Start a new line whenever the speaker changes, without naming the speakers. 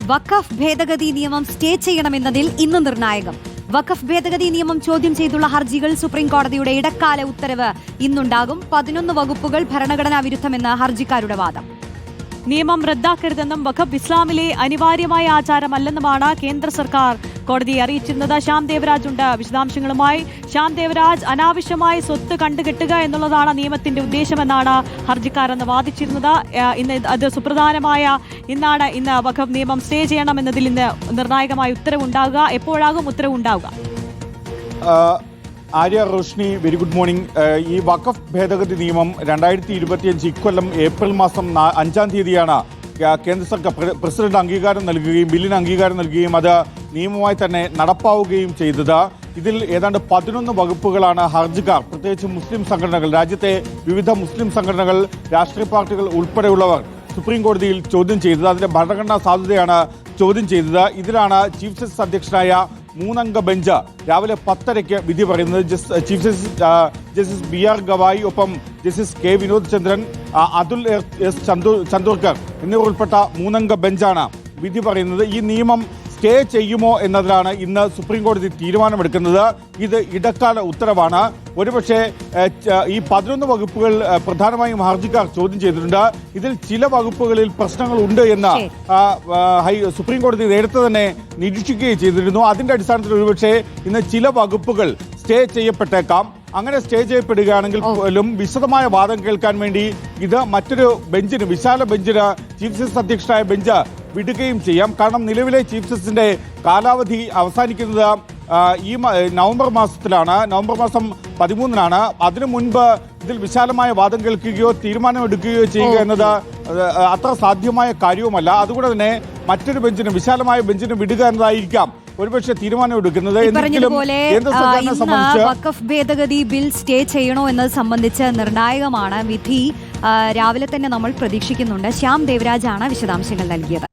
വഖഫ് ഭേദഗതി നിയമം സ്റ്റേ ചെയ്യണമെന്നതിൽ ഇന്ന് നിർണായകം. വഖഫ് ഭേദഗതി നിയമം ചോദ്യം ചെയ്തുള്ള ഹർജികൾ സുപ്രീം കോടതിയുടെ ഇടക്കാല ഉത്തരവ് ഇന്നുണ്ടാകും. 11 വകുപ്പുകൾ ഭരണഘടനാ വിരുദ്ധമെന്ന് ഹർജിക്കാരുടെ വാദം.
നിയമം റദ്ദാക്കരുതെന്നും വഖഫ് ഇസ്ലാമിലെ അനിവാര്യമായ ആചാരമല്ലെന്നുമാണ് കേന്ദ്ര സർക്കാർ കോടതിയെ അറിയിച്ചിരുന്നത്. ശ്യാം ദേവരാജ് ഉണ്ട് വിശദാംശങ്ങളുമായി. ശ്യാം ദേവരാജ്, അനാവശ്യമായ സ്വത്ത് കണ്ടുകെട്ടുക എന്നുള്ളതാണ് നിയമത്തിന്റെ ഉദ്ദേശമെന്നാണ് ഹർജിക്കാരെന്ന് വാദിച്ചിരുന്നത്. ഇന്ന് അത് സുപ്രധാനമായ ഇന്ന് വഖഫ് നിയമം സ്റ്റേ ചെയ്യണമെന്നതിൽ ഇന്ന് നിർണായകമായ ഉത്തരവുണ്ടാകുക. എപ്പോഴാകും ഉത്തരവുണ്ടാവുക?
Arya Roshni, very good morning. ഈ വഖഫ് ഭേദഗതി നിയമം 2025 ഇക്കൊല്ലം ഏപ്രിൽ മാസം 5-ാം തീയതിയാണ് കേന്ദ്ര സർക്കാർ പ്രസിഡന്റ് അംഗീകാരം നൽകുകയും ബില്ലിന് അംഗീകാരം നൽകുകയും അത് നിയമമായി തന്നെ നടപ്പാവുകയും ചെയ്തത്. ഇതിൽ ഏതാണ്ട് 11 വകുപ്പുകളാണ് ഹർജിക്കാർ, പ്രത്യേകിച്ച് മുസ്ലിം സംഘടനകൾ, രാജ്യത്തെ വിവിധ മുസ്ലിം സംഘടനകൾ, രാഷ്ട്രീയ പാർട്ടികൾ ഉൾപ്പെടെയുള്ളവർ സുപ്രീം കോടതിയിൽ ചോദ്യം ചെയ്തത്. അതിന്റെ ഭരണഘടനാ സാധുതയാണ് ചോദ്യം ചെയ്തത്. ഇതിലാണ് ചീഫ് ജസ്റ്റിസ് അധ്യക്ഷനായ 3-അംഗ ബെഞ്ച് രാവിലെ 10:30 വിധി പറയുന്നത്. ചീഫ് ജസ്റ്റിസ് BR ഗവായി, ഒപ്പം ജസ്റ്റിസ് K വിനോദ് ചന്ദ്രൻ, അതുൽ എസ് ചന്ദോർക്കർ എന്നിവർ ഉൾപ്പെട്ട 3-അംഗ ബെഞ്ചാണ് വിധി പറയുന്നത്. ഈ നിയമം സ്റ്റേ ചെയ്യുമോ എന്നതിലാണ് ഇന്ന് സുപ്രീം കോടതി തീരുമാനമെടുക്കുന്നത്. ഇത് ഇടക്കാല ഉത്തരവാണ്. ഒരുപക്ഷെ ഈ 11 വകുപ്പുകൾ പ്രധാനമായും ഹർജിക്കാർ ചോദ്യം ചെയ്തിട്ടുണ്ട്. ഇതിൽ ചില വകുപ്പുകളിൽ പ്രശ്നങ്ങളുണ്ട് എന്ന് സുപ്രീം കോടതി നേരത്തെ തന്നെ നിരീക്ഷിക്കുകയും ചെയ്തിരുന്നു. അതിന്റെ അടിസ്ഥാനത്തിൽ ഒരുപക്ഷെ ഇന്ന് ചില വകുപ്പുകൾ സ്റ്റേ ചെയ്യപ്പെട്ടേക്കാം. അങ്ങനെ സ്റ്റേ ചെയ്യപ്പെടുകയാണെങ്കിൽ പോലും വിശദമായ വാദം കേൾക്കാൻ വേണ്ടി ഇത് മറ്റൊരു ബെഞ്ചിന്, വിശാല ബെഞ്ചിന് ചീഫ് ജസ്റ്റിസ് അധ്യക്ഷനായ ബെഞ്ച് വിടുകയും ചെയ്യാം. കാരണം നിലവിലെ ചീഫ് ജസ്റ്റിസിന്റെ കാലാവധി അവസാനിക്കുന്നത് ഈ നവംബർ മാസത്തിലാണ്. നവംബർ മാസം 13-നാണ്. അതിനു മുൻപ് ഇതിൽ വിശാലമായ വാദം കേൾക്കുകയോ തീരുമാനമെടുക്കുകയോ ചെയ്യുക എന്നത് അത്ര സാധ്യമായ കാര്യവുമല്ല. അതുകൊണ്ട് തന്നെ മറ്റൊരു ബെഞ്ചിന്, വിശാലമായ ബെഞ്ചിന് വിടുക എന്നതായിരിക്കാം ഒരുപക്ഷെ തീരുമാനമെടുക്കുന്നത്.
വഖഫ് ഭേദഗതി ബിൽ സ്റ്റേ ചെയ്യണോ എന്നത് സംബന്ധിച്ച് നിർണായകമാണ്. വിധി രാവിലെ തന്നെ നമ്മൾ പ്രതീക്ഷിക്കുന്നുണ്ട്. ശ്യാം ദേവരാജാണ് വിശദാംശങ്ങൾ നൽകിയത്.